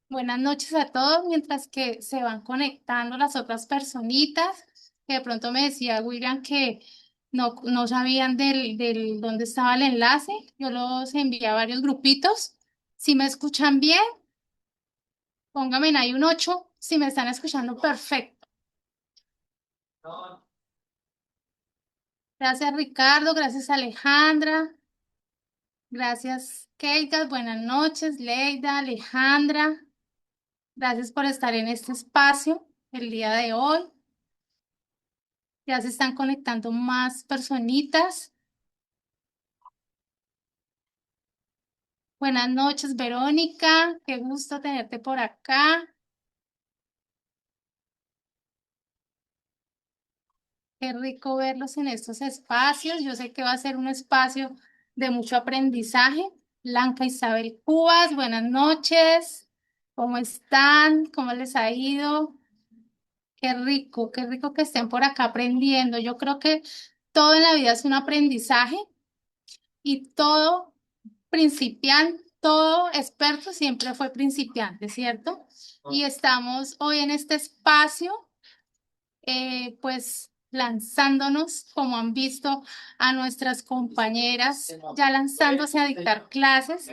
Buenas noches a todos, mientras que se van conectando las otras personitas, que de pronto me decía William que no sabían del dónde estaba el enlace. Yo los envié a varios grupitos. Si me escuchan bien, pónganme ahí un 8. Si me están escuchando, perfecto. Gracias Ricardo, gracias Alejandra, gracias Keita, buenas noches, Leida, Alejandra. Gracias por estar en este espacio el día de hoy. Ya se están conectando más personitas. Buenas noches, Verónica. Qué gusto tenerte por acá. Qué rico verlos en estos espacios. Yo sé que va a ser un espacio de mucho aprendizaje. Blanca Isabel Cubas, buenas noches. ¿Cómo están? ¿Cómo les ha ido? Qué rico que estén por acá aprendiendo. Yo creo que todo en la vida es un aprendizaje y todo principiante, todo experto siempre fue principiante, ¿cierto? Y estamos hoy en este espacio, pues lanzándonos, como han visto a nuestras compañeras, ya lanzándose a dictar clases.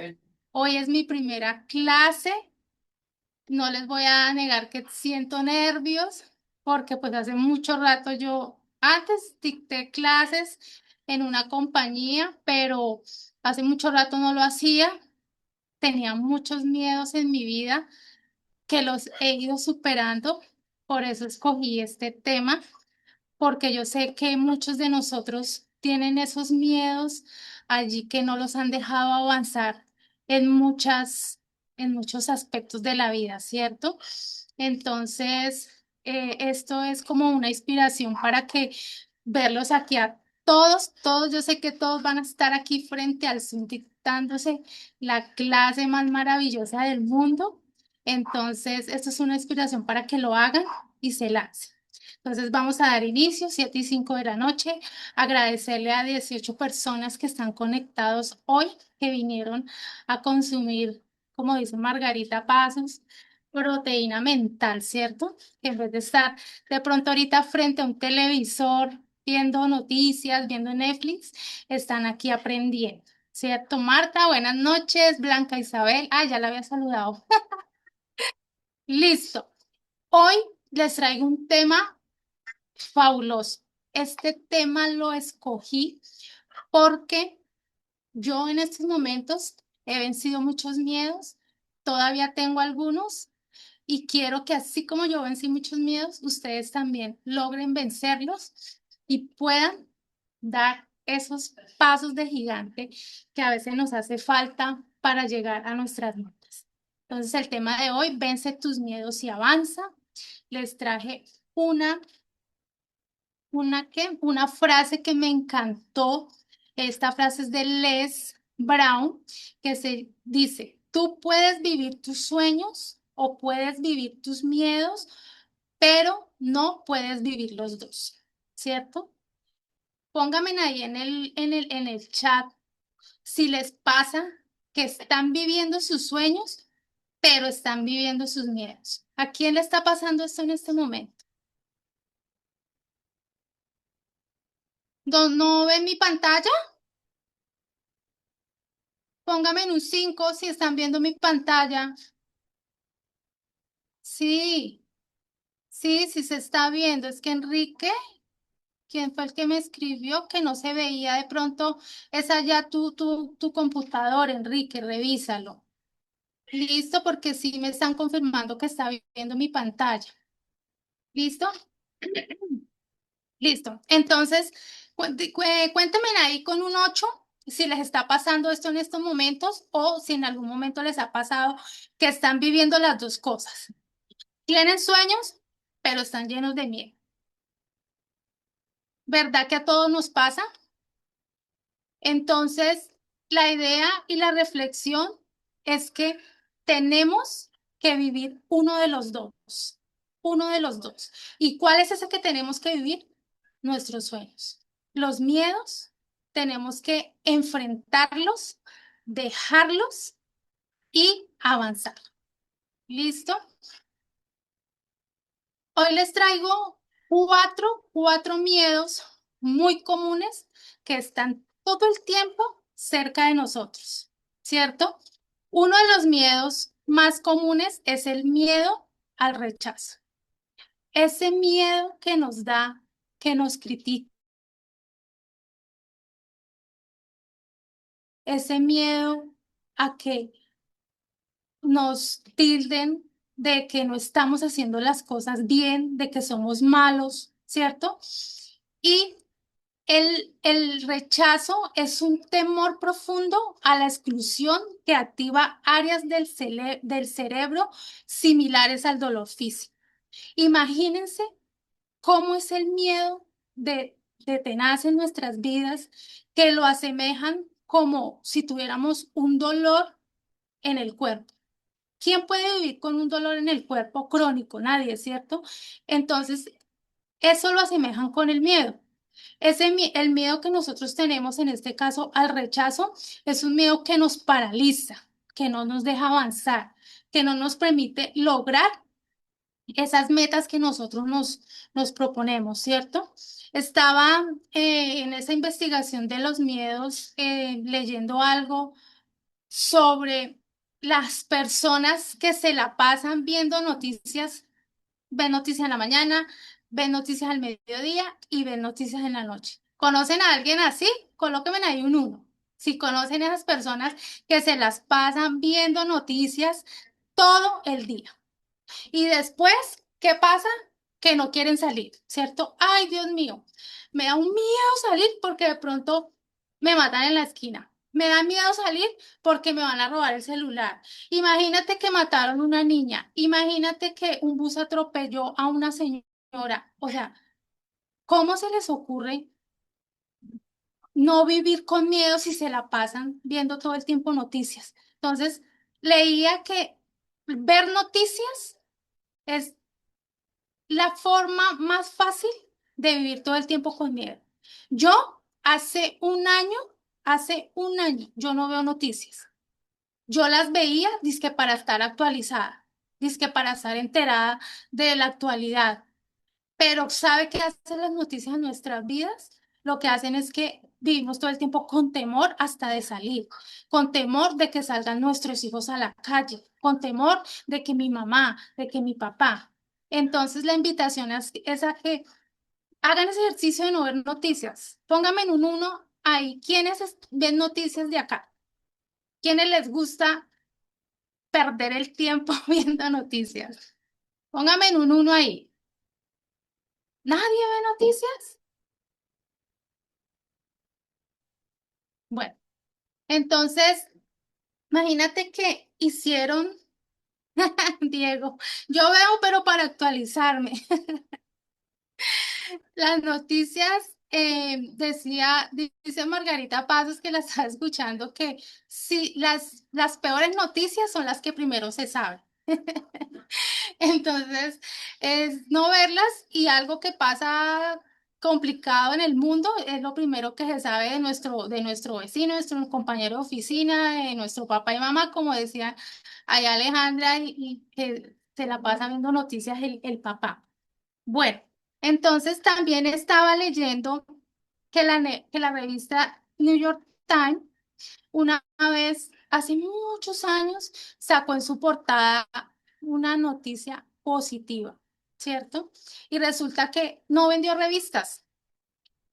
Hoy es mi primera clase. No les voy a negar que siento nervios porque pues hace mucho rato yo antes dicté clases en una compañía, pero hace mucho rato no lo hacía. Tenía muchos miedos en mi vida que los he ido superando. Por eso escogí este tema, porque yo sé que muchos de nosotros tienen esos miedos allí que no los han dejado avanzar en en muchos aspectos de la vida, ¿cierto? Entonces, esto es como una inspiración para que verlos aquí a todos, yo sé que todos van a estar aquí frente al Zoom dictándose la clase más maravillosa del mundo. Entonces, esto es una inspiración para que lo hagan y se lancen. Entonces vamos a dar inicio, 7:05 de la noche. Agradecerle a 18 personas que están conectados hoy, que vinieron a consumir, como dice Margarita Pasos, proteína mental, ¿cierto? Que en vez de estar de pronto ahorita frente a un televisor, viendo noticias, viendo Netflix, están aquí aprendiendo, ¿cierto? Marta, buenas noches. Blanca Isabel, ya la había saludado. Listo. Hoy les traigo un tema fabuloso. Este tema lo escogí porque yo en estos momentos he vencido muchos miedos, todavía tengo algunos y quiero que así como yo vencí muchos miedos, ustedes también logren vencerlos y puedan dar esos pasos de gigante que a veces nos hace falta para llegar a nuestras metas. Entonces, el tema de hoy, vence tus miedos y avanza. Les traje una una frase que me encantó. Esta frase es de Les Brown, que se dice, tú puedes vivir tus sueños o puedes vivir tus miedos, pero no puedes vivir los dos, ¿cierto? Pónganme ahí en el chat si les pasa que están viviendo sus sueños, pero están viviendo sus miedos. ¿A quién le está pasando esto en este momento? ¿No ven mi pantalla? Póngame en un 5 si están viendo mi pantalla. Sí, sí se está viendo. Es que Enrique, quien fue el que me escribió, que no se veía de pronto, es allá tu computador, Enrique, revísalo. Listo, porque sí me están confirmando que está viendo mi pantalla. ¿Listo? Listo. Entonces, cuéntenme ahí con un 8 si les está pasando esto en estos momentos o si en algún momento les ha pasado que están viviendo las dos cosas. Tienen sueños, pero están llenos de miedo. ¿Verdad que a todos nos pasa? Entonces, la idea y la reflexión es que tenemos que vivir uno de los dos, uno de los dos. ¿Y cuál es ese que tenemos que vivir? Nuestros sueños. Los miedos tenemos que enfrentarlos, dejarlos y avanzar. ¿Listo? Hoy les traigo cuatro miedos muy comunes que están todo el tiempo cerca de nosotros, ¿cierto? Uno de los miedos más comunes es el miedo al rechazo. Ese miedo que nos da, que nos critica, ese miedo a que nos tilden de que no estamos haciendo las cosas bien, de que somos malos, ¿cierto? Y el rechazo es un temor profundo a la exclusión que activa áreas del cerebro similares al dolor físico. Imagínense cómo es el miedo de tenaz en nuestras vidas, que lo asemejan como si tuviéramos un dolor en el cuerpo. ¿Quién puede vivir con un dolor en el cuerpo crónico? Nadie, ¿cierto? Entonces, eso lo asemejan con el miedo. El miedo que nosotros tenemos en este caso al rechazo es un miedo que nos paraliza, que no nos deja avanzar, que no nos permite lograr esas metas que nosotros nos proponemos, ¿cierto? Estaba en esa investigación de los miedos leyendo algo sobre las personas que se la pasan viendo noticias, ven noticias en la mañana, ven noticias al mediodía y ven noticias en la noche. ¿Conocen a alguien así? Colóquenme ahí un uno. Si conocen a esas personas que se las pasan viendo noticias todo el día. Y después, ¿qué pasa? Que no quieren salir, ¿cierto? Ay, Dios mío, me da un miedo salir porque de pronto me matan en la esquina. Me da miedo salir porque me van a robar el celular. Imagínate que mataron una niña. Imagínate que un bus atropelló a una señora. O sea, ¿cómo se les ocurre no vivir con miedo si se la pasan viendo todo el tiempo noticias? Entonces, leía que ver noticias es la forma más fácil de vivir todo el tiempo con miedo. Yo hace un año, yo no veo noticias. Yo las veía, dizque para estar actualizada, dizque para estar enterada de la actualidad. Pero ¿sabe qué hacen las noticias en nuestras vidas? Lo que hacen es que vivimos todo el tiempo con temor hasta de salir, con temor de que salgan nuestros hijos a la calle, con temor de que mi mamá, de que mi papá. Entonces la invitación es a que hagan ese ejercicio de no ver noticias. Pónganme en un uno ahí. ¿Quiénes ven noticias de acá? ¿Quiénes les gusta perder el tiempo viendo noticias? Póngame en un uno ahí. ¿Nadie ve noticias? Bueno. Entonces, imagínate que hicieron, Diego, yo veo, pero para actualizarme, las noticias, dice Margarita Pasos que la está escuchando, que sí, las peores noticias son las que primero se saben. Entonces, es no verlas y algo que pasa complicado en el mundo es lo primero que se sabe de nuestro vecino, nuestro compañero de oficina, de nuestro papá y mamá, como decía allá Alejandra, y que se la pasa viendo noticias el papá. Bueno, entonces también estaba leyendo que la revista New York Times una vez, hace muchos años, sacó en su portada una noticia positiva, ¿cierto? Y resulta que no vendió revistas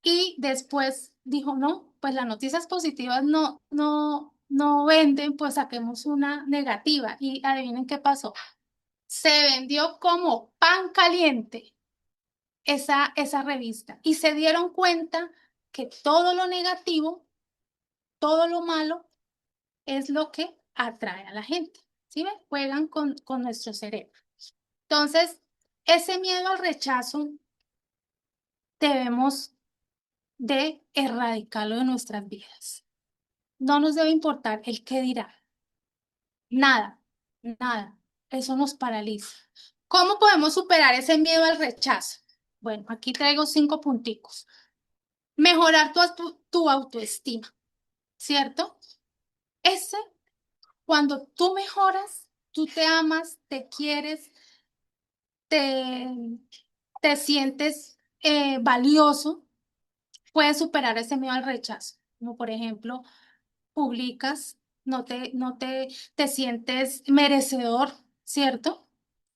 y después dijo, no, pues las noticias positivas no venden, pues saquemos una negativa. Y adivinen qué pasó. Se vendió como pan caliente esa revista y se dieron cuenta que todo lo negativo, todo lo malo, es lo que atrae a la gente. ¿Sí ven? Juegan con nuestro cerebro. Entonces, ese miedo al rechazo debemos de erradicarlo de nuestras vidas. No nos debe importar el qué dirá. Nada, nada. Eso nos paraliza. ¿Cómo podemos superar ese miedo al rechazo? Bueno, aquí traigo 5 punticos. Mejorar tu autoestima, ¿cierto? Ese, cuando tú mejoras tú te amas, te quieres, te, te sientes valioso, puedes superar ese miedo al rechazo. Como por ejemplo, publicas, te sientes merecedor, ¿cierto?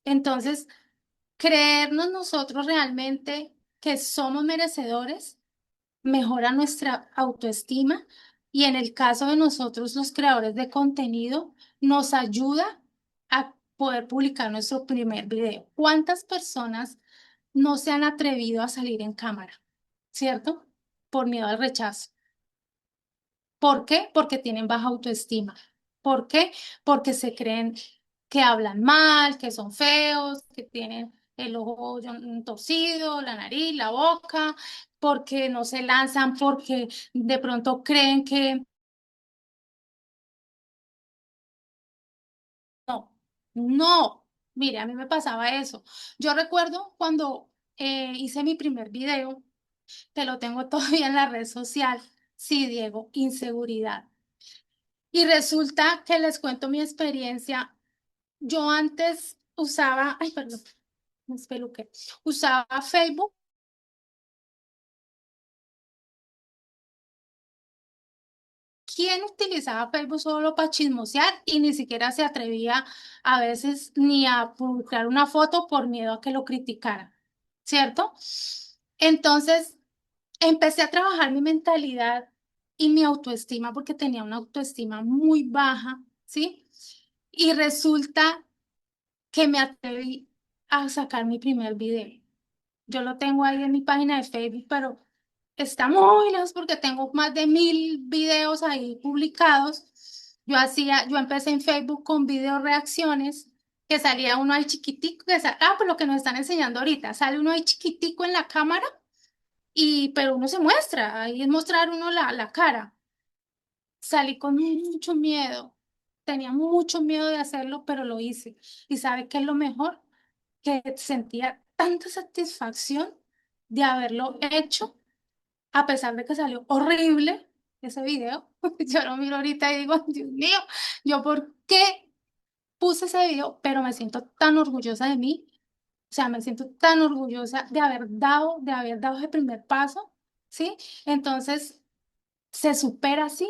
Entonces, creernos nosotros realmente que somos merecedores mejora nuestra autoestima y en el caso de nosotros, los creadores de contenido, nos ayuda a poder publicar nuestro primer video. ¿Cuántas personas no se han atrevido a salir en cámara? ¿Cierto? Por miedo al rechazo. ¿Por qué? Porque tienen baja autoestima. ¿Por qué? Porque se creen que hablan mal, que son feos, que tienen el ojo torcido, la nariz, la boca, porque no se lanzan, porque de pronto creen que no, no. Mire, a mí me pasaba eso. Yo recuerdo cuando hice mi primer video, que lo tengo todavía en la red social. Sí, Diego, inseguridad. Y resulta que les cuento mi experiencia. Yo antes usaba, ay, perdón, me espeluqué. Usaba Facebook. ¿Quién utilizaba Facebook solo para chismosear y ni siquiera se atrevía a veces ni a publicar una foto por miedo a que lo criticaran? ¿Cierto? Entonces, empecé a trabajar mi mentalidad y mi autoestima porque tenía una autoestima muy baja, ¿sí? Y resulta que me atreví a sacar mi primer video. Yo lo tengo ahí en mi página de Facebook, pero está muy lejos porque tengo más de 1000 videos ahí publicados. Yo empecé en Facebook con video reacciones, que salía uno ahí chiquitico, pues lo que nos están enseñando ahorita, sale uno ahí chiquitico en la cámara pero uno se muestra, ahí es mostrar uno la cara. Salí con mucho miedo, tenía mucho miedo de hacerlo, pero lo hice. ¿Y sabe qué es lo mejor? Que sentía tanta satisfacción de haberlo hecho, a pesar de que salió horrible ese video. Yo lo miro ahorita y digo, Dios mío, ¿yo por qué puse ese video? Pero me siento tan orgullosa de mí, o sea, me siento tan orgullosa de haber dado ese primer paso, ¿sí? Entonces, se supera así,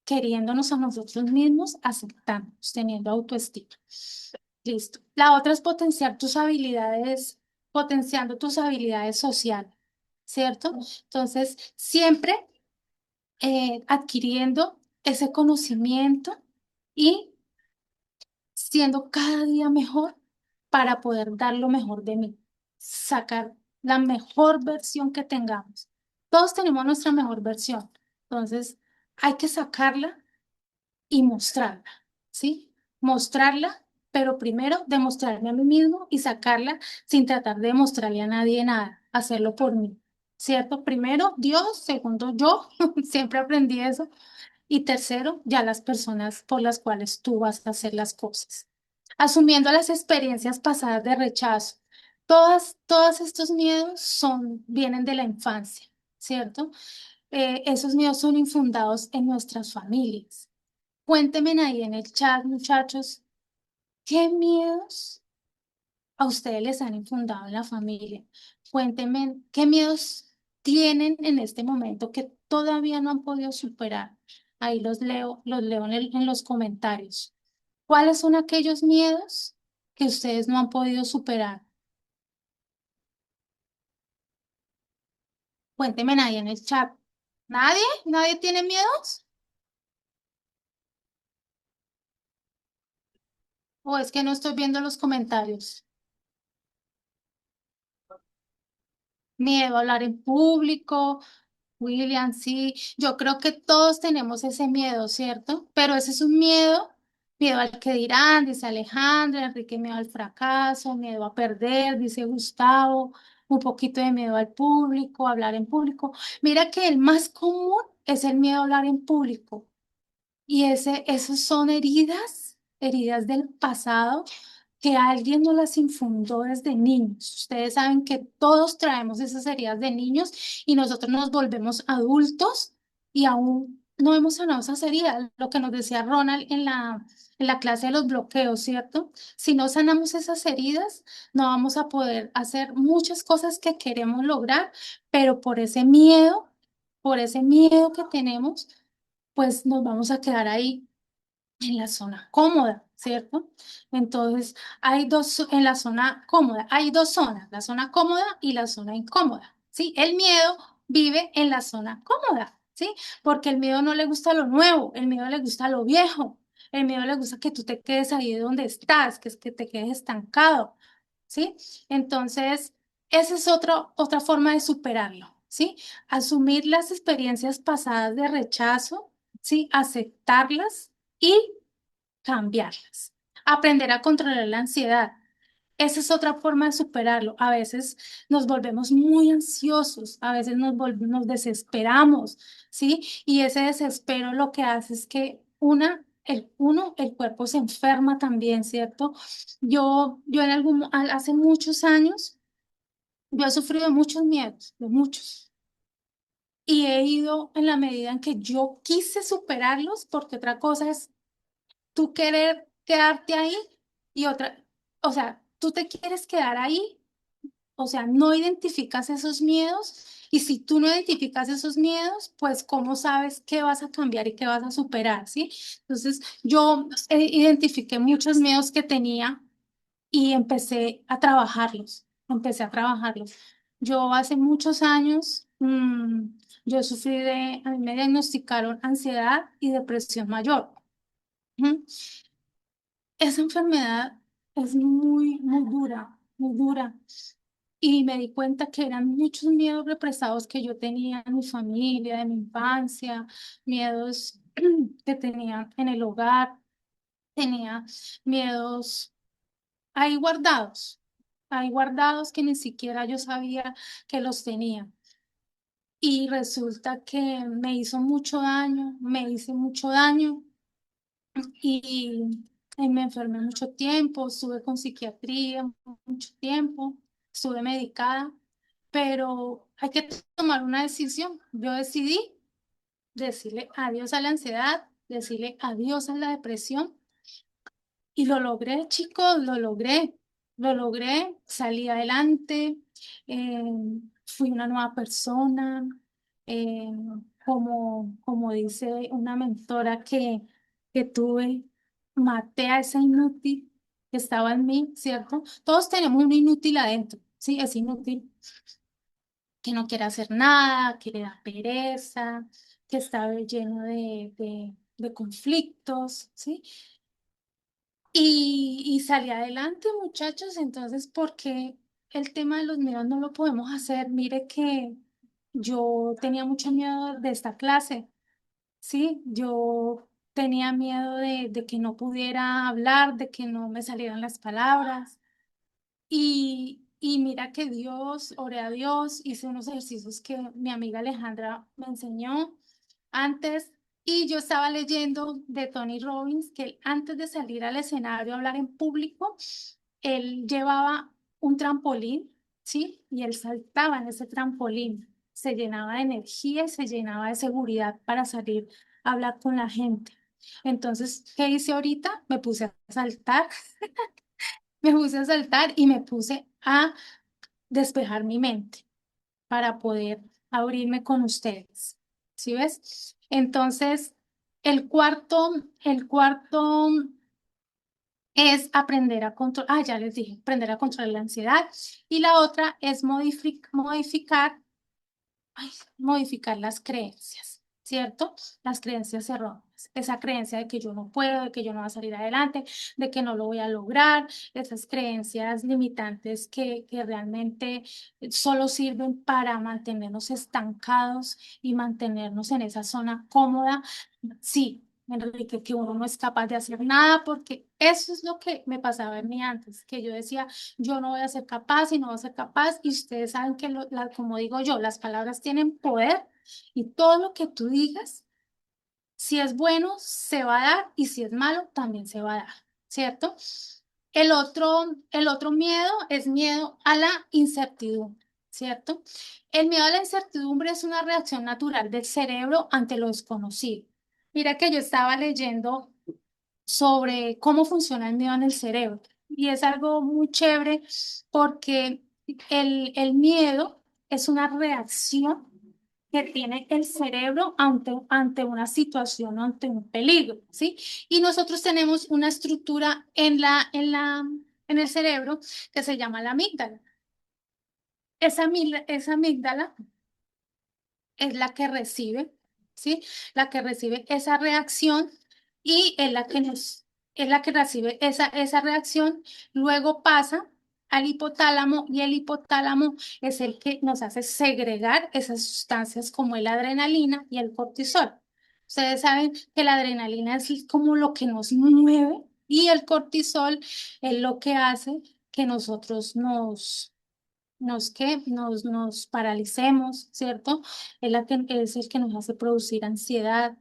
queriéndonos a nosotros mismos, aceptándonos, teniendo autoestima. Listo. La otra es potenciando tus habilidades sociales, ¿cierto? Entonces, siempre adquiriendo ese conocimiento y siendo cada día mejor para poder dar lo mejor de mí, sacar la mejor versión que tengamos. Todos tenemos nuestra mejor versión, entonces hay que sacarla y mostrarla, ¿sí? Mostrarla, pero primero demostrarme a mí mismo y sacarla sin tratar de demostrarle a nadie nada, hacerlo por mí, ¿cierto? Primero Dios, segundo yo, siempre aprendí eso, y tercero, ya las personas por las cuales tú vas a hacer las cosas. Asumiendo las experiencias pasadas de rechazo. Todos estos miedos vienen de la infancia, ¿cierto? Esos miedos son infundados en nuestras familias. Cuéntenme ahí en el chat, muchachos, ¿qué miedos a ustedes les han infundado en la familia? Cuéntenme qué miedos tienen en este momento que todavía no han podido superar. Ahí los leo en los comentarios. ¿Cuáles son aquellos miedos que ustedes no han podido superar? Cuéntenme ahí en el chat. ¿Nadie? ¿Nadie tiene miedos? ¿O es que no estoy viendo los comentarios? Miedo a hablar en público. William, sí, yo creo que todos tenemos ese miedo, ¿cierto? Pero ese es un miedo, miedo al que dirán, dice Alejandra, Enrique, miedo al fracaso, miedo a perder, dice Gustavo, un poquito de miedo al público, hablar en público. Mira que el más común es el miedo a hablar en público. Y esos son heridas del pasado que alguien nos las infundó desde niños. Ustedes saben que todos traemos esas heridas de niños y nosotros nos volvemos adultos y aún no hemos sanado esas heridas, lo que nos decía Ronald en la clase de los bloqueos, ¿cierto? Si no sanamos esas heridas, no vamos a poder hacer muchas cosas que queremos lograr, pero por ese miedo que tenemos, pues nos vamos a quedar ahí en la zona cómoda, ¿cierto? Entonces, en la zona cómoda, hay dos zonas, la zona cómoda y la zona incómoda, ¿sí? El miedo vive en la zona cómoda, ¿sí? Porque el miedo no le gusta lo nuevo, el miedo le gusta lo viejo, el miedo le gusta que tú te quedes ahí donde estás, que es que te quedes estancado, ¿sí? Entonces, esa es otra forma de superarlo, ¿sí? Asumir las experiencias pasadas de rechazo, ¿sí? Aceptarlas y cambiarlas. Aprender a controlar la ansiedad. Esa es otra forma de superarlo. A veces nos volvemos muy ansiosos, a veces nos desesperamos, ¿sí? Y ese desespero lo que hace es que el cuerpo se enferma también, ¿cierto? Yo hace muchos años, yo he sufrido de muchos miedos, de muchos. Y he ido en la medida en que yo quise superarlos, porque otra cosa es tú querer quedarte ahí y otra, o sea, tú te quieres quedar ahí, o sea, no identificas esos miedos y si tú no identificas esos miedos, pues ¿cómo sabes qué vas a cambiar y qué vas a superar, sí? Entonces, yo identifiqué muchos miedos que tenía y empecé a trabajarlos. Yo hace muchos años, yo a mí me diagnosticaron ansiedad y depresión mayor. Ujú. Esa enfermedad es muy dura, muy dura. Y me di cuenta que eran muchos miedos represados que yo tenía en mi familia, de mi infancia, miedos que tenía en el hogar, tenía miedos ahí guardados que ni siquiera yo sabía que los tenía. Y resulta que me hizo mucho daño, me hice mucho daño y, y me enfermé mucho tiempo, estuve con psiquiatría mucho tiempo, estuve medicada, pero hay que tomar una decisión. Yo decidí decirle adiós a la ansiedad, decirle adiós a la depresión y lo logré, chicos, lo logré, salí adelante, eh, fui una nueva persona, eh, como dice una mentora que tuve, maté a esa inútil que estaba en mí, ¿cierto? Todos tenemos un inútil adentro, ¿sí? Es inútil, que no quiere hacer nada, que le da pereza, que está lleno de conflictos, ¿sí? Y salí adelante, muchachos, entonces, porque el tema de los miedos no lo podemos hacer? Mire que yo tenía mucho miedo de esta clase, ¿sí? Yo tenía miedo de que no pudiera hablar, de que no me salieran las palabras. Y mira que oré a Dios, hice unos ejercicios que mi amiga Alejandra me enseñó antes y yo estaba leyendo de Tony Robbins que él, antes de salir al escenario a hablar en público, él llevaba un trampolín, ¿sí? Y él saltaba en ese trampolín, se llenaba de energía y se llenaba de seguridad para salir a hablar con la gente. Entonces, ¿qué hice ahorita? Me puse a saltar, me puse a saltar y me puse a despejar mi mente para poder abrirme con ustedes. ¿Sí ves? Entonces, el cuarto es aprender a controlar, ya les dije, aprender a controlar la ansiedad. Y la otra es ay, modificar las creencias, ¿cierto? Las creencias erróneas. Esa creencia de que yo no puedo, de que yo no voy a salir adelante, de que no lo voy a lograr, esas creencias limitantes que realmente solo sirven para mantenernos estancados y mantenernos en esa zona cómoda. Sí, Enrique, que uno no es capaz de hacer nada porque eso es lo que me pasaba en mí antes, que yo decía, yo no voy a ser capaz y no voy a ser capaz. Y ustedes saben que, como digo yo, las palabras tienen poder y todo lo que tú digas, si es bueno, se va a dar y si es malo, también se va a dar, ¿cierto? El otro miedo es miedo a la incertidumbre, ¿cierto? El miedo a la incertidumbre es una reacción natural del cerebro ante lo desconocido. Mira que yo estaba leyendo sobre cómo funciona el miedo en el cerebro y es algo muy chévere porque el miedo es una reacción que tiene el cerebro ante una situación, ante un peligro, ¿sí? Y nosotros tenemos una estructura en el cerebro que se llama la amígdala. Esa amígdala es la que recibe, ¿sí? La que recibe esa reacción y es la que recibe esa reacción, luego pasa al hipotálamo y el hipotálamo es el que nos hace segregar esas sustancias como la adrenalina y el cortisol. Ustedes saben que la adrenalina es como lo que nos mueve y el cortisol es lo que hace que nosotros nos paralicemos, ¿cierto? Es el que nos hace producir ansiedad,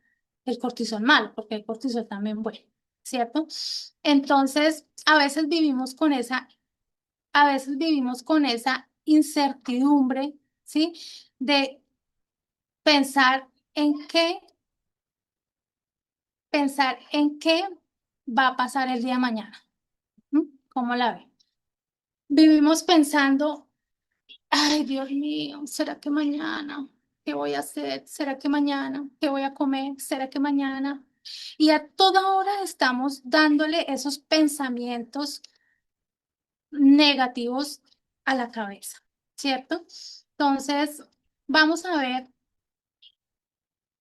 el cortisol mal, porque el cortisol también bueno, ¿cierto? Entonces, a veces vivimos con esa incertidumbre, ¿sí? De pensar en qué, pensar en qué va a pasar el día de mañana. ¿Mm? ¿Cómo la ve? Vivimos pensando, ay, Dios mío, ¿será que mañana? ¿Qué voy a hacer? ¿Será que mañana? ¿Qué voy a comer? ¿Será que mañana? Y a toda hora estamos dándole esos pensamientos negativos a la cabeza, ¿cierto? Entonces, vamos a ver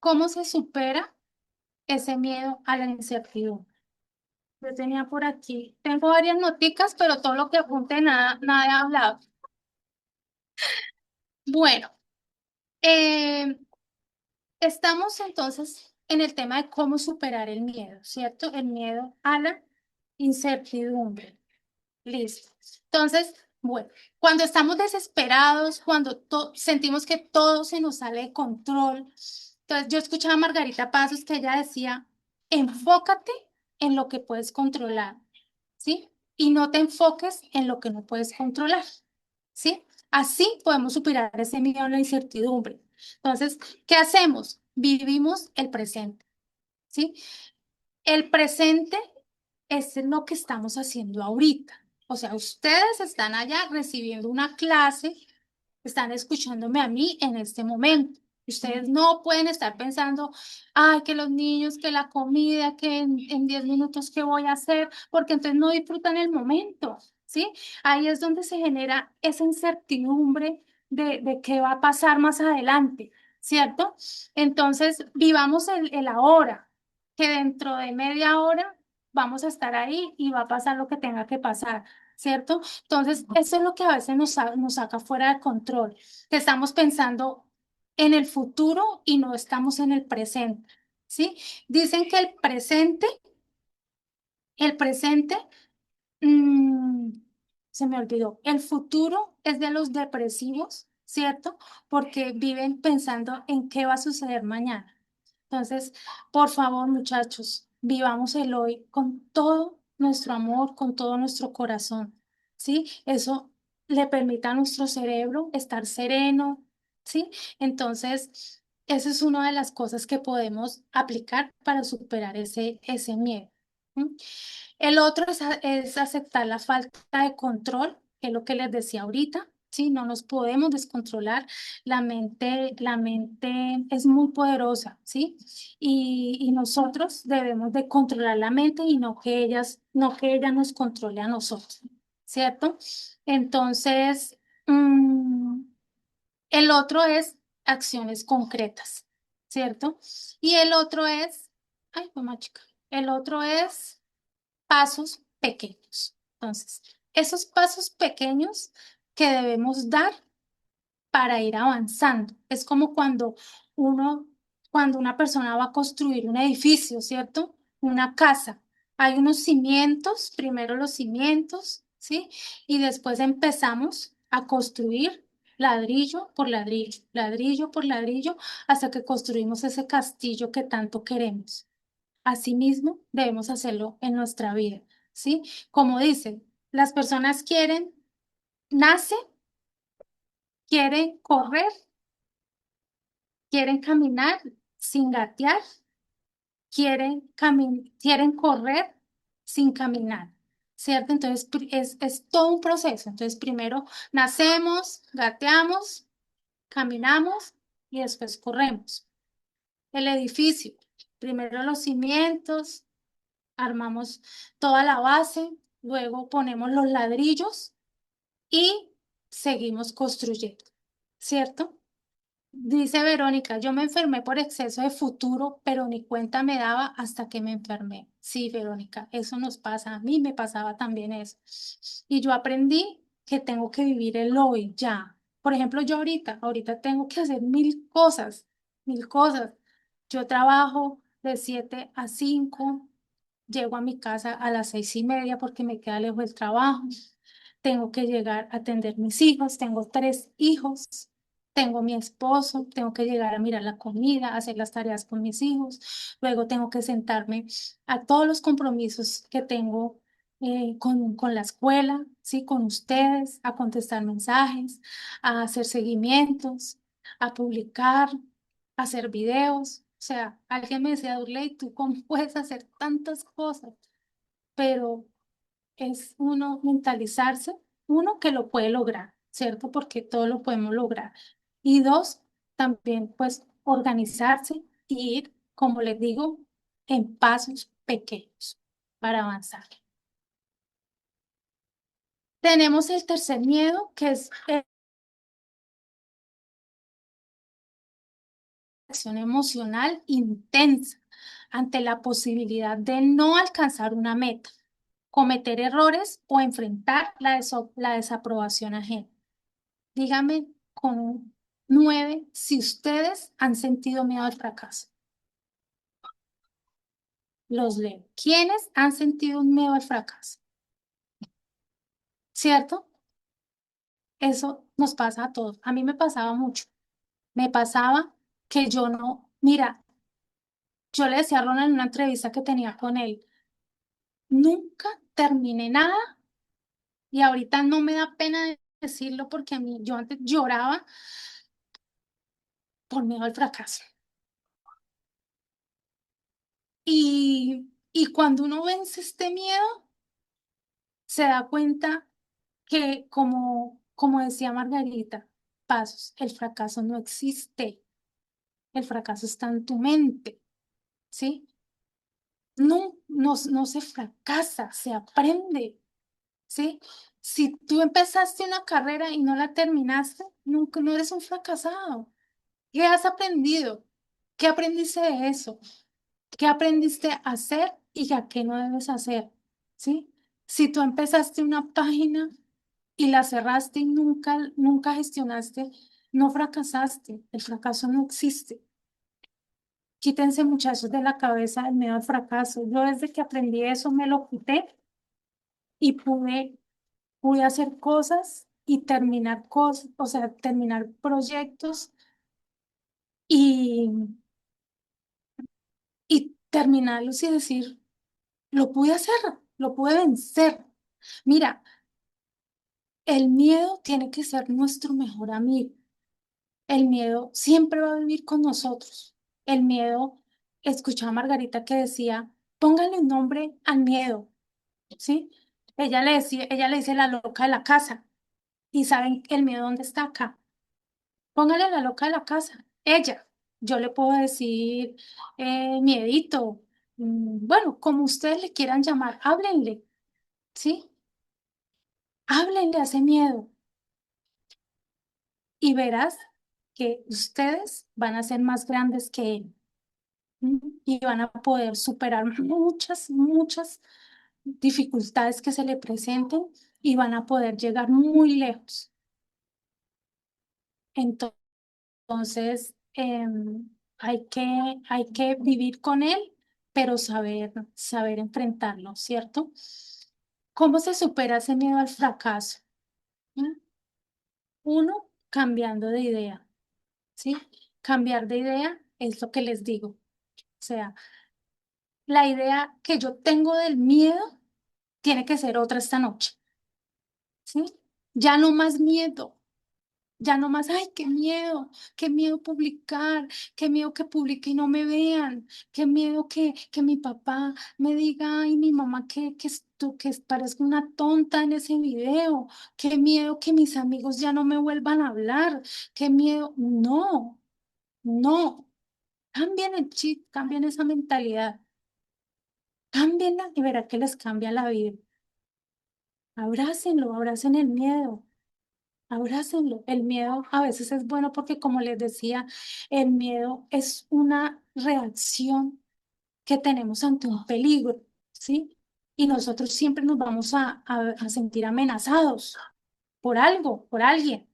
cómo se supera ese miedo a la incertidumbre. Yo tenía por aquí, tengo varias noticas, pero todo lo que apunte, nada he hablado. Bueno, eh, estamos entonces en el tema de cómo superar el miedo, ¿cierto? El miedo a la incertidumbre. Listo. Entonces, bueno, cuando estamos desesperados, cuando sentimos que todo se nos sale de control. Entonces, yo escuchaba a Margarita Pasos que ella decía, enfócate en lo que puedes controlar, ¿sí? Y no te enfoques en lo que no puedes controlar, ¿sí? Así podemos superar ese miedo a la incertidumbre. Entonces, ¿qué hacemos? Vivimos el presente, ¿sí? El presente es lo que estamos haciendo ahorita. O sea, ustedes están allá recibiendo una clase, están escuchándome a mí en este momento. Ustedes no pueden estar pensando, ay, que los niños, que la comida, que en 10 minutos, ¿qué voy a hacer? Porque entonces no disfrutan el momento, ¿sí? Ahí es donde se genera esa incertidumbre de qué va a pasar más adelante, ¿cierto? Entonces, vivamos el ahora, que dentro de media hora vamos a estar ahí y va a pasar lo que tenga que pasar, ¿cierto? Entonces, eso es lo que a veces nos saca fuera de control, que estamos pensando en el futuro y no estamos en el presente, ¿sí? Dicen que el presente, mm, se me olvidó, el futuro es de los depresivos, ¿cierto? Porque viven pensando en qué va a suceder mañana. Entonces, por favor, muchachos, vivamos el hoy con todo nuestro amor, con todo nuestro corazón, ¿sí? Eso le permite a nuestro cerebro estar sereno, ¿sí? Entonces, esa es una de las cosas que podemos aplicar para superar ese miedo. ¿M? El otro es aceptar la falta de control, que es lo que les decía ahorita. Sí, no nos podemos descontrolar. La mente es muy poderosa, ¿sí? Y nosotros debemos de controlar la mente y no que ella nos controle a nosotros, ¿cierto? Entonces, mm, el otro es acciones concretas, ¿cierto? Y el otro es, ay, mamá chica, el otro es pasos pequeños. Entonces, esos pasos pequeños que debemos dar para ir avanzando. Es como uno, cuando una persona va a construir un edificio, ¿cierto? Una casa. Hay unos cimientos, primero los cimientos, ¿sí? Y después empezamos a construir ladrillo por ladrillo, ladrillo por ladrillo, hasta que construimos ese castillo que tanto queremos. Asimismo, debemos hacerlo en nuestra vida, ¿sí? Como dicen, las personas quieren, nace ¿Quieren correr? ¿Quieren caminar sin gatear? ¿Quieren correr sin caminar? ¿Cierto? Entonces, es todo un proceso. Entonces, primero nacemos, gateamos, caminamos y después corremos. El edificio, primero los cimientos, armamos toda la base, luego ponemos los ladrillos y seguimos construyendo, ¿cierto? Dice Verónica, yo me enfermé por exceso de futuro, pero ni cuenta me daba hasta que me enfermé. Sí, Verónica, eso nos pasa. A mí me pasaba también eso. Y yo aprendí que tengo que vivir el hoy ya. Por ejemplo, yo ahorita tengo que hacer mil cosas, mil cosas. Yo trabajo de 7 a 5. Llego a mi casa a las 6:30 porque me queda lejos el trabajo. Tengo que llegar a atender mis hijos. Tengo 3 hijos. Tengo mi esposo. Tengo que llegar a mirar la comida, hacer las tareas con mis hijos. Luego tengo que sentarme a todos los compromisos que tengo con la escuela, ¿sí? Con ustedes, a contestar mensajes, a hacer seguimientos, a publicar, hacer videos. O sea, alguien me decía, Durley, ¿tú cómo puedes hacer tantas cosas? Pero es uno mentalizarse, uno que lo puede lograr, ¿cierto? Porque todo lo podemos lograr. Y dos, también pues organizarse y ir, como les digo, en pasos pequeños para avanzar. Tenemos el tercer miedo, que es acción emocional intensa ante la posibilidad de no alcanzar una meta, cometer errores o enfrentar la desaprobación ajena. Dígame con un 9 si ustedes han sentido miedo al fracaso. Los leo. ¿Quiénes han sentido un miedo al fracaso? ¿Cierto? Eso nos pasa a todos. A mí me pasaba mucho. Me pasaba que yo no, mira, yo le decía a Ronald en una entrevista que tenía con él, nunca terminé nada y ahorita no me da pena decirlo porque a mí, yo antes lloraba por miedo al fracaso. Y cuando uno vence este miedo, se da cuenta que, como decía Margarita Pasos, el fracaso no existe, el fracaso está en tu mente, ¿sí? No se fracasa, se aprende, ¿sí? Si tú empezaste una carrera y no la terminaste, nunca, no eres un fracasado. ¿Qué has aprendido? ¿Qué aprendiste de eso? ¿Qué aprendiste a hacer y a qué no debes hacer? ¿Sí? Si tú empezaste una página y la cerraste y nunca gestionaste, no fracasaste. El fracaso no existe. Quítense, muchachos, de la cabeza el miedo al fracaso. Yo desde que aprendí eso me lo quité y pude hacer cosas y terminar cosas, o sea, terminar proyectos y, y terminarlos y decir, lo pude hacer, lo pude vencer. Mira, el miedo tiene que ser nuestro mejor amigo. El miedo siempre va a vivir con nosotros. El miedo, escuchaba a Margarita que decía, póngale un nombre al miedo, ¿sí? Ella le dice la loca de la casa. ¿Y saben el miedo dónde está acá? Póngale la loca de la casa. Ella. Yo le puedo decir, miedito. Bueno, como ustedes le quieran llamar, háblenle, ¿sí? Háblenle a ese miedo y verás que ustedes van a ser más grandes que él. Y van a poder superar muchas dificultades que se le presenten y van a poder llegar muy lejos. Entonces, hay que vivir con él, pero saber enfrentarlo, ¿cierto? ¿Cómo se supera ese miedo al fracaso? ¿Mm? Uno, cambiando de idea, ¿sí? Cambiar de idea es lo que les digo. O sea, la idea que yo tengo del miedo tiene que ser otra esta noche, ¿sí? Ya no más miedo, Ya no más, ay, qué miedo publicar, qué miedo que publique y no me vean, qué miedo que mi papá me diga, ay, mi mamá que parezco una tonta en ese video, qué miedo que mis amigos ya no me vuelvan a hablar, qué miedo. No, no, cambien el chip, cambien esa mentalidad, cámbienla y verá que les cambia la vida. Abrácenlo, abracen el miedo. Abrácenlo. El miedo a veces es bueno porque, como les decía, el miedo es una reacción que tenemos ante un peligro, ¿sí? Y nosotros siempre nos vamos a sentir amenazados por algo, por alguien.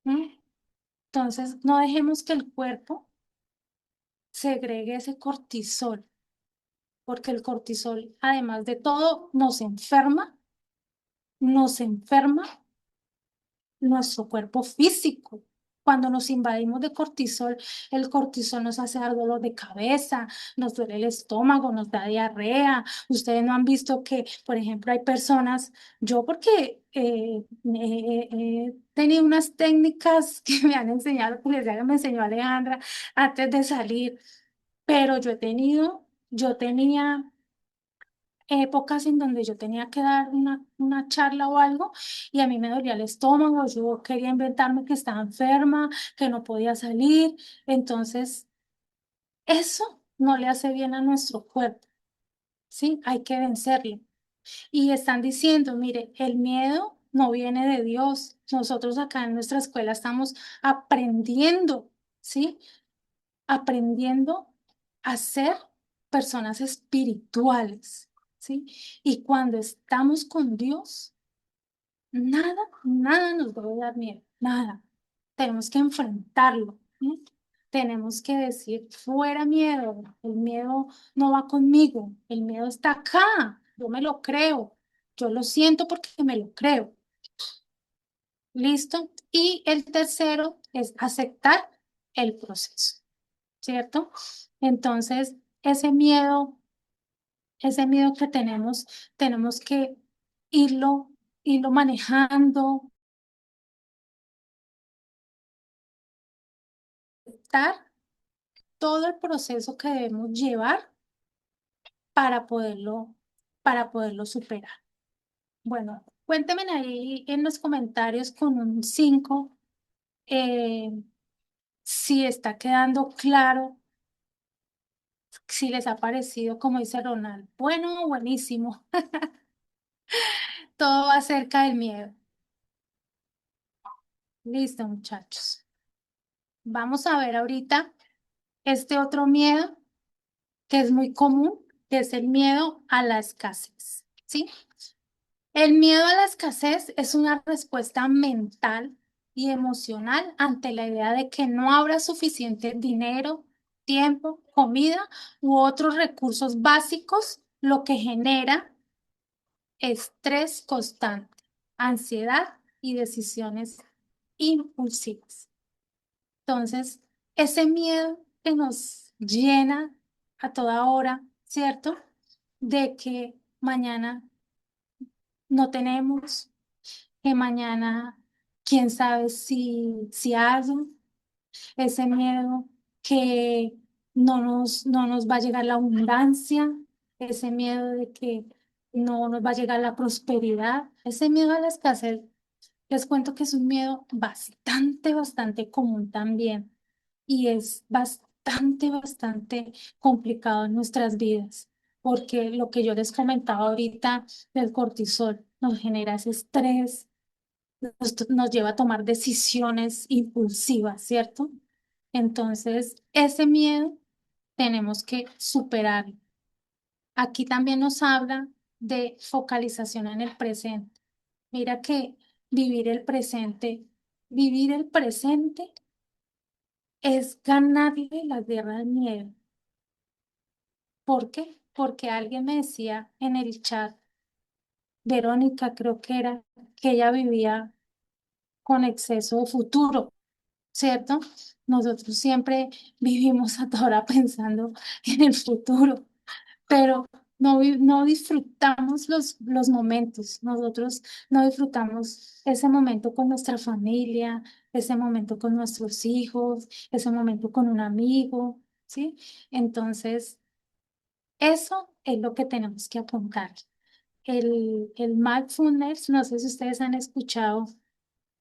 ¿M? Entonces, no dejemos que el cuerpo segregue ese cortisol, porque el cortisol, además de todo, nos enferma nuestro cuerpo físico. Cuando nos invadimos de cortisol, el cortisol nos hace dar dolor de cabeza, nos duele el estómago, nos da diarrea. Ustedes no han visto que, por ejemplo, hay personas, yo porque he tenido unas técnicas que me han enseñado, que me enseñó Alejandra antes de salir, pero yo tenía épocas en donde yo tenía que dar una charla o algo y a mí me dolía el estómago, yo quería inventarme que estaba enferma, que no podía salir. Entonces, eso no le hace bien a nuestro cuerpo, ¿sí? Hay que vencerlo. Y están diciendo, mire, el miedo no viene de Dios. Nosotros acá en nuestra escuela estamos aprendiendo, ¿sí? Aprendiendo a ser personas espirituales, ¿sí? Y cuando estamos con Dios, nada, nada nos debe dar miedo, nada. Tenemos que enfrentarlo, ¿sí? Tenemos que decir, fuera miedo, el miedo no va conmigo, el miedo está acá, yo me lo creo, yo lo siento porque me lo creo. ¿Listo? Y el tercero es aceptar el proceso. ¿Cierto? Entonces, ese miedo que tenemos que irlo, irlo manejando, estar todo el proceso que debemos llevar para poderlo, para poderlo superar. Bueno, cuéntenme ahí en los comentarios con un 5 eh, si está quedando claro, si les ha parecido, como dice Ronald, bueno, buenísimo, todo acerca del miedo. Listo, muchachos. Vamos a ver ahorita este otro miedo que es muy común, que es el miedo a la escasez, ¿sí? El miedo a la escasez es una respuesta mental y emocional ante la idea de que no habrá suficiente dinero, tiempo, comida u otros recursos básicos, lo que genera estrés constante, ansiedad y decisiones impulsivas. Entonces, ese miedo que nos llena a toda hora, ¿cierto? De que mañana no tenemos, que mañana, quién sabe si algo, ese miedo que no nos va a llegar la abundancia, ese miedo de que no nos va a llegar la prosperidad, ese miedo a la escasez. Les cuento que es un miedo bastante común también y es bastante complicado en nuestras vidas, porque lo que yo les comentaba ahorita del cortisol nos genera ese estrés, nos lleva a tomar decisiones impulsivas, ¿cierto? Entonces, ese miedo tenemos que superarlo. Aquí también nos habla de focalización en el presente. Mira que vivir el presente, vivir el presente es ganarle la guerra al miedo. ¿Por qué? Porque alguien me decía en el chat, Verónica creo que era, que ella vivía con exceso de futuro, ¿cierto? Nosotros siempre vivimos a toda hora pensando en el futuro, pero no disfrutamos los momentos. Nosotros no disfrutamos ese momento con nuestra familia, ese momento con nuestros hijos, ese momento con un amigo, ¿sí? Entonces, eso es lo que tenemos que apuntar. El mindfulness, no sé si ustedes han escuchado,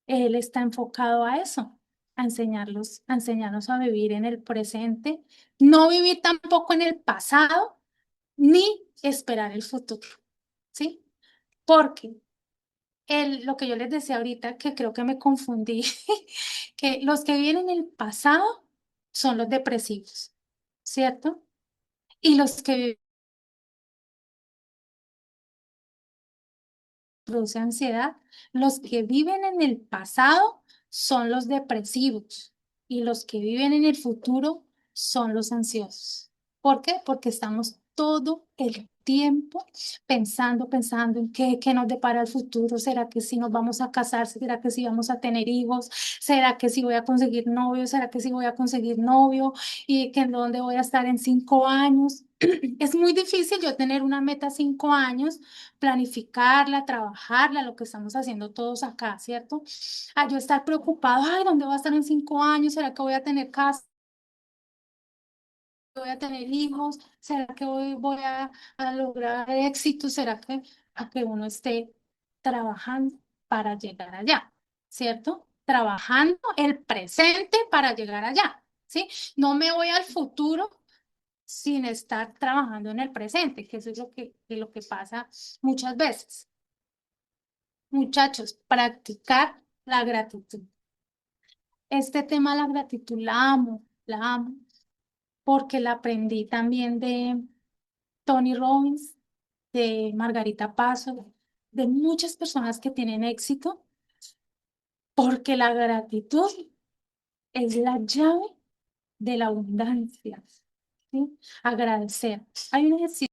él está enfocado a eso, a enseñarnos a vivir en el presente, no vivir tampoco en el pasado, ni esperar el futuro, ¿sí? Porque lo que yo les decía ahorita, que creo que me confundí, que los que viven en el pasado son los depresivos, ¿cierto? Y los que produce ansiedad, los que viven en el pasado son los depresivos y los que viven en el futuro son los ansiosos. ¿Por qué? Porque estamos todo el tiempo pensando en qué nos depara el futuro. ¿Será que si nos vamos a casar? ¿Será que si vamos a tener hijos? ¿Será que si voy a conseguir novio? ¿Será que si voy a conseguir novio? ¿Y que en dónde voy a estar en 5 años? Es muy difícil yo tener una meta a 5 años, planificarla, trabajarla, lo que estamos haciendo todos acá, ¿cierto? A yo estar preocupado, ay, ¿dónde voy a estar en 5 años? ¿Será que voy a tener casa? ¿Voy a tener hijos? ¿Será que voy a lograr éxito? ¿Será que a que uno esté trabajando para llegar allá, ¿cierto? Trabajando el presente para llegar allá, ¿sí? No me voy al futuro sin estar trabajando en el presente, que eso es lo que pasa muchas veces. Muchachos, practicar la gratitud. Este tema de la gratitud la amo, porque la aprendí también de Tony Robbins, de Margarita Paso, de muchas personas que tienen éxito, porque la gratitud es la llave de la abundancia, ¿sí? Agradecer. Hay un ejercicio